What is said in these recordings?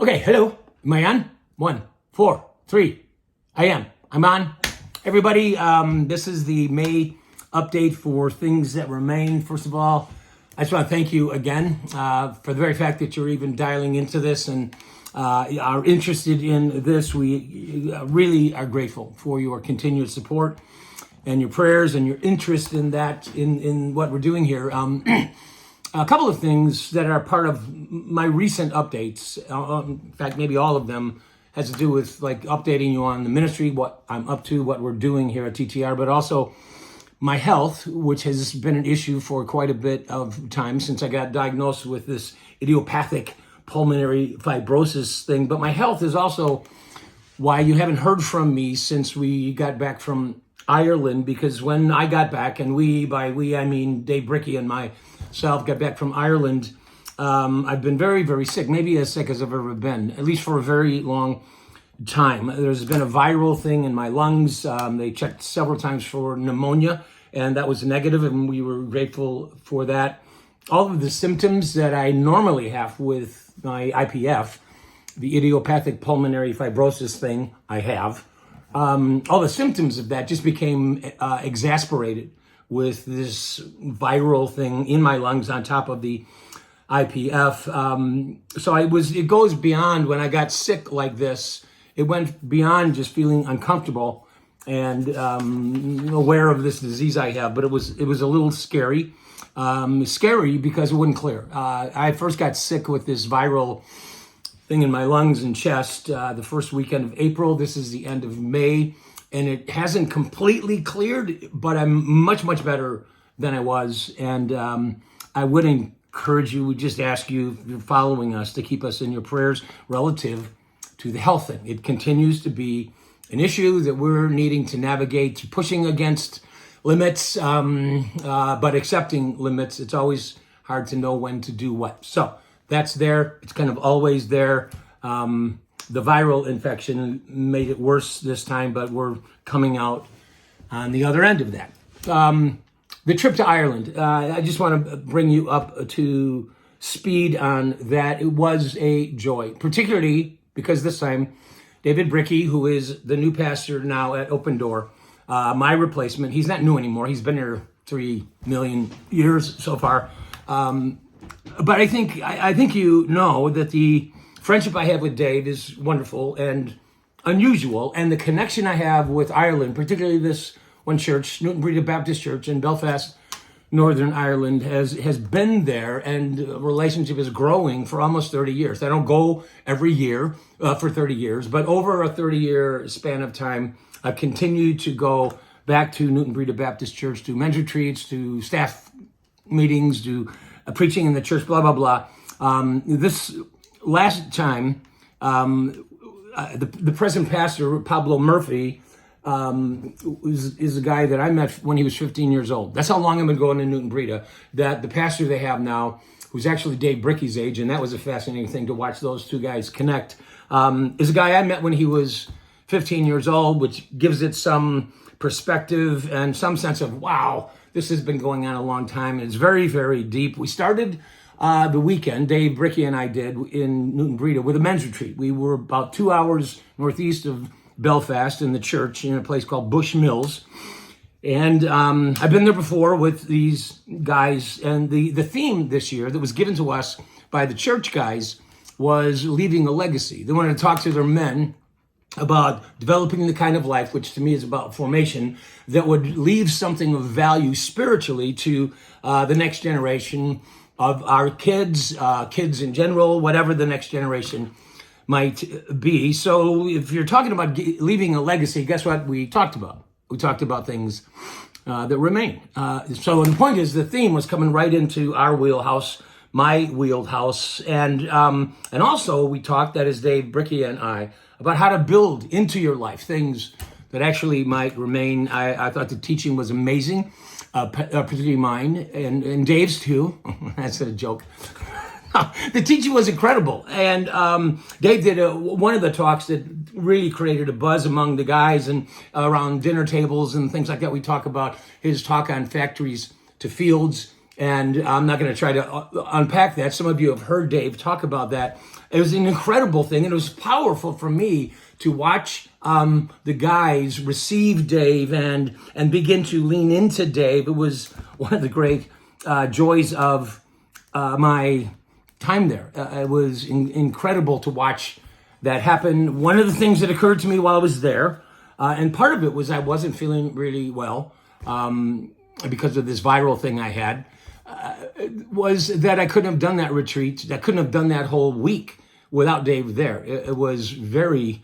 Okay, hello. Am I on? 1, 4, 3. I am. I'm on. Everybody, this is the May update for things that remain. First of all, I just want to thank you again for the very fact that you're even dialing into this and are interested in this. We really are grateful for your continued support and your prayers and your interest in that, in what we're doing here. A couple of things that are part of my recent updates, in fact, maybe all of them, has to do with like updating you on the ministry, what I'm up to, what we're doing here at TTR, but also my health, which has been an issue for quite a bit of time since I got diagnosed with this idiopathic pulmonary fibrosis thing. But my health is also why you haven't heard from me since we got back from Ireland, because when I got back, and by we I mean Dave Bricky and myself got back from Ireland, I've been very, very sick, maybe as sick as I've ever been, at least for a very long time. There's been a viral thing in my lungs. They checked several times for pneumonia, and that was negative, and we were grateful for that. All of the symptoms that I normally have with my IPF, the idiopathic pulmonary fibrosis thing I have, all the symptoms of that just became exasperated with this viral thing in my lungs on top of the IPF. So it goes beyond when I got sick like this. It went beyond just feeling uncomfortable and aware of this disease I have, but it was a little scary. Scary because it wouldn't clear. I first got sick with this viral thing in my lungs and chest the first weekend of April. This is the end of May, and it hasn't completely cleared, but I'm much, much better than I was. And I would encourage you, we just ask you, if you're following us, to keep us in your prayers relative to the health thing. It continues to be an issue that we're needing to navigate, pushing against limits, but accepting limits. It's always hard to know when to do what. So that's there. It's kind of always there. The viral infection made it worse this time, but we're coming out on the other end of that. The trip to Ireland, I just want to bring you up to speed on that. It was a joy, particularly because this time, David Bricky, who is the new pastor now at Open Door, my replacement, he's not new anymore. He's been here 3 million years so far. But I think you know that the friendship I have with Dave is wonderful and unusual, and the connection I have with Ireland, particularly this one church, Newton Breda Baptist Church in Belfast, Northern Ireland, has been there, and the relationship is growing for almost 30 years. I don't go every year for 30 years, but over a 30-year span of time, I've continued to go back to Newton Breda Baptist Church, to men's retreats, to staff meetings, to preaching in the church, blah, blah, blah. This last time, the present pastor, Pablo Murphy, is a guy that I met when he was 15 years old. That's how long I've been going to Newton Breda. That the pastor they have now, who's actually Dave Bricky's age, and that was a fascinating thing to watch those two guys connect, is a guy I met when he was 15 years old, which gives it some perspective and some sense of, wow, this has been going on a long time. It's very, very deep. We started the weekend, Dave Bricky and I did, in Newton Breda with a men's retreat. We were about 2 hours northeast of Belfast in the church in a place called Bush Mills. And I've been there before with these guys. And the theme this year that was given to us by the church guys was leaving a legacy. They wanted to talk to their men about developing the kind of life, which to me is about formation, that would leave something of value spiritually to the next generation of our kids, kids in general, whatever the next generation might be. So if you're talking about leaving a legacy, guess what we talked about? We talked about things that remain. So the point is, the theme was coming right into our wheelhouse, my wheelhouse. And also we talked, that is Dave Bricky and I, about how to build into your life things that actually might remain. I thought the teaching was amazing, particularly mine and Dave's too. That's a joke. The teaching was incredible. And Dave did one of the talks that really created a buzz among the guys and around dinner tables and things like that. We talk about his talk on factories to fields And I'm not going to try to unpack that. Some of you have heard Dave talk about that. It was an incredible thing, and it was powerful for me to watch the guys receive Dave and begin to lean into Dave. It was one of the great joys of my time there. It was incredible to watch that happen. One of the things that occurred to me while I was there, and part of it was I wasn't feeling really well because of this viral thing I had, was that I couldn't have done that retreat. I couldn't have done that whole week without Dave there. It was very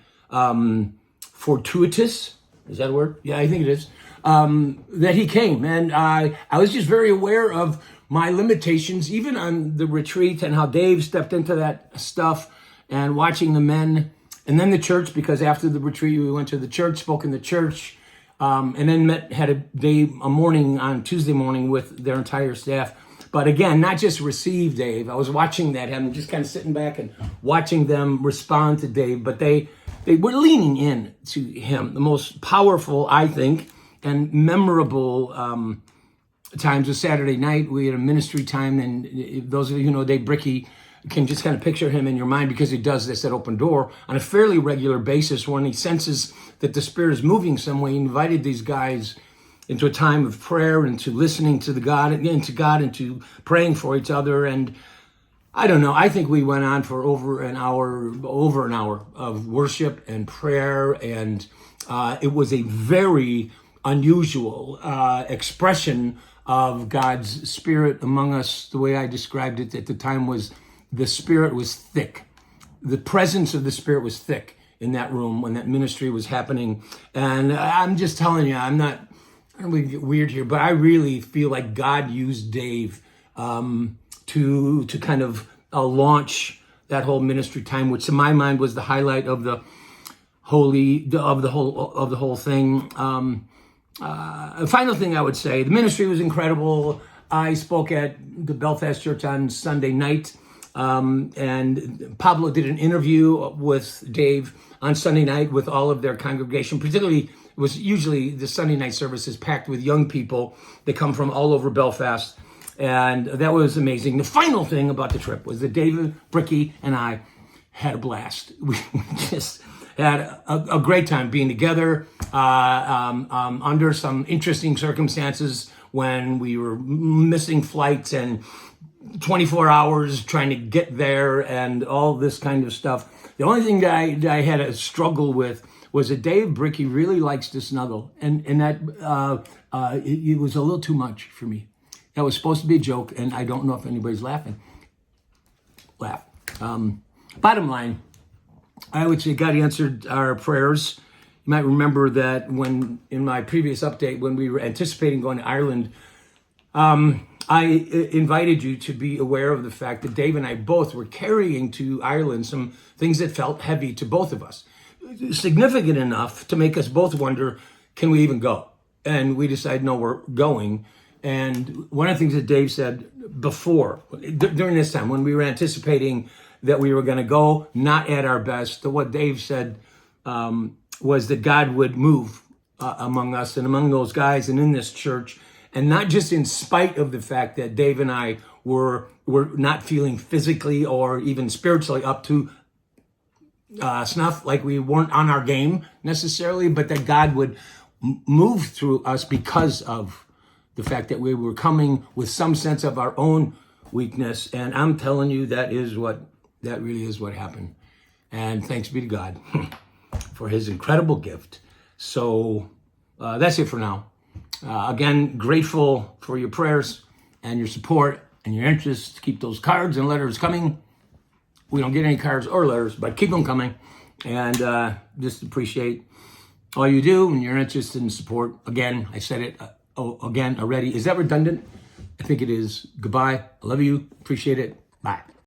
fortuitous. Is that a word? Yeah, I think it is. That he came. And I was just very aware of my limitations, even on the retreat, and how Dave stepped into that stuff, and watching the men and then the church, because after the retreat, we went to the church, spoke in the church, and then had a morning on Tuesday morning with their entire staff. But again, not just receive Dave. I was watching that, and just kind of sitting back and watching them respond to Dave. But they were leaning in to him. The most powerful, I think, and memorable times was Saturday night. We had a ministry time, and those of you who know Dave Bricky can just kind of picture him in your mind, because he does this at Open Door on a fairly regular basis. When he senses that the Spirit is moving some way, he invited these guys into a time of prayer and to listening to God and to praying for each other. And I don't know, I think we went on for over an hour of worship and prayer. And it was a very unusual expression of God's Spirit among us. The way I described it at the time was the Spirit was thick. The presence of the Spirit was thick in that room when that ministry was happening. And I'm just telling you, I'm not going to get weird here, but I really feel like God used Dave to kind of launch that whole ministry time, which to my mind was the highlight of the whole thing. A final thing I would say, the ministry was incredible. I spoke at the Belfast Church on Sunday night, and Pablo did an interview with Dave on Sunday night with all of their congregation. Particularly, it was usually the Sunday night service is packed with young people that come from all over Belfast, and that was amazing. The final thing about the trip was that David Bricky and I had a blast. We just had a great time being together under some interesting circumstances when we were missing flights and 24 hours trying to get there and all this kind of stuff. The only thing that I had a struggle with was that Dave Bricky really likes to snuggle, and that it was a little too much for me. That was supposed to be a joke, and I don't know if anybody's laughing. Bottom line, I would say God answered our prayers. You might remember that when in my previous update, when we were anticipating going to Ireland, I invited you to be aware of the fact that Dave and I both were carrying to Ireland some things that felt heavy to both of us, significant enough to make us both wonder, can we even go? And we decided, no, we're going. And one of the things that Dave said before, during this time, when we were anticipating that we were going to go, not at our best, what Dave said was that God would move among us and among those guys and in this church. And not just in spite of the fact that Dave and I were not feeling physically or even spiritually up to snuff, like we weren't on our game necessarily, but that God would move through us because of the fact that we were coming with some sense of our own weakness. And I'm telling you, that really is what happened. And thanks be to God for his incredible gift. So that's it for now. Again, grateful for your prayers and your support and your interest. Keep those cards and letters coming. We don't get any cards or letters, but keep them coming. And just appreciate all you do and your interest and support. Again, I said it again already. Is that redundant? I think it is. Goodbye. I love you. Appreciate it.